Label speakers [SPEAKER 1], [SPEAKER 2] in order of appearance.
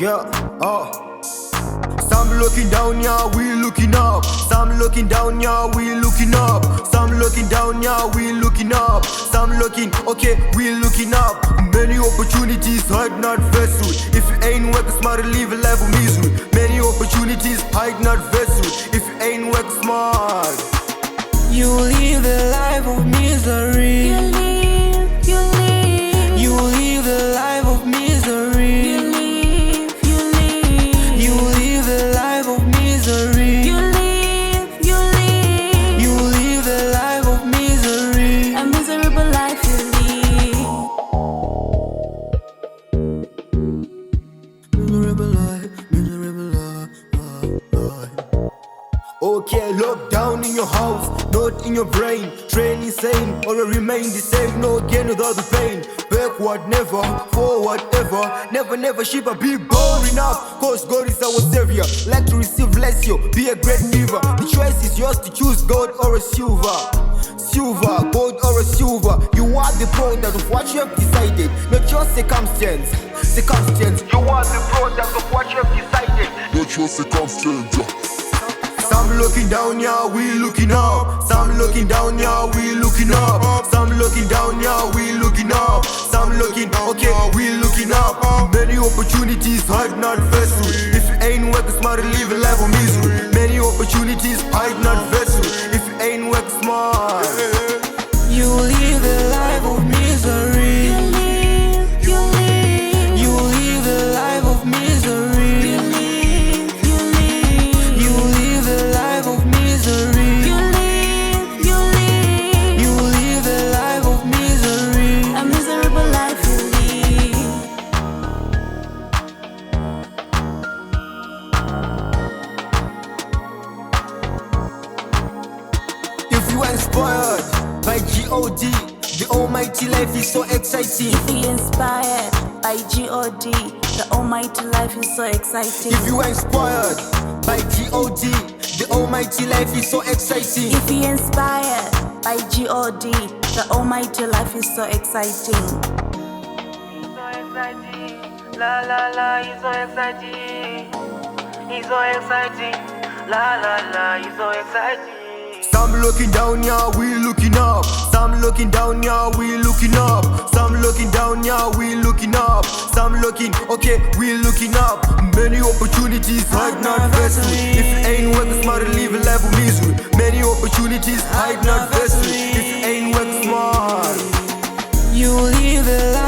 [SPEAKER 1] yeah, Some looking down, yeah, we looking up. Some looking down, yeah, we looking up. Some looking down, yeah, we looking up. Some looking, okay, we looking up. Many opportunities, hide not vessel. If you ain't work smart, live a life of misery. Many opportunities, hide not vessel. If you ain't work smart,
[SPEAKER 2] you live a life of misery. You live a life of misery. You live a life of misery. You live a life of misery.
[SPEAKER 3] A miserable life you live.
[SPEAKER 1] miserable life. Okay, lock down in your house, not in your brain. Train insane, or remain the same. No gain without the pain. Backward never, forward ever. Never ship a be boring up. Cause God is our savior. Like to receive, bless you, be a great giver. The choice is yours to choose God or a silver. Gold or a silver. You are the product of what you have decided, not your circumstance. You are the product of what you have decided,
[SPEAKER 4] not your circumstance.
[SPEAKER 1] Some looking down, yeah, we looking up. Some looking down, yeah, we looking up. Some looking down, yeah, we looking up. Some looking, okay, we looking up. Many opportunities, hide not vessel. If you ain't work smart, live a life of misery. Many opportunities, hide not vessel. If you ain't work smart,
[SPEAKER 2] you live a life of misery. You live a life of misery. You live a life of misery. You live a life of misery.
[SPEAKER 3] A miserable life you live.
[SPEAKER 1] if you are inspired by God, the almighty life is so exciting.
[SPEAKER 3] If you inspired by God, the almighty life is so exciting.
[SPEAKER 1] If you are inspired by God, the almighty life is so exciting.
[SPEAKER 3] If you inspired by God, the almighty life is so exciting.
[SPEAKER 2] So exciting, la la la, it's so exciting. It's so exciting, la la la, it's so exciting.
[SPEAKER 1] Some looking down, yeah, we looking up. Some looking down, yeah, we looking up. Some looking down, yeah, we looking up. Some looking, okay, we looking up. Many opportunities, hide not vessel. If you ain't work smart, live a life of misery. Many opportunities, hide not vessel. If you ain't work smart,
[SPEAKER 2] you live a life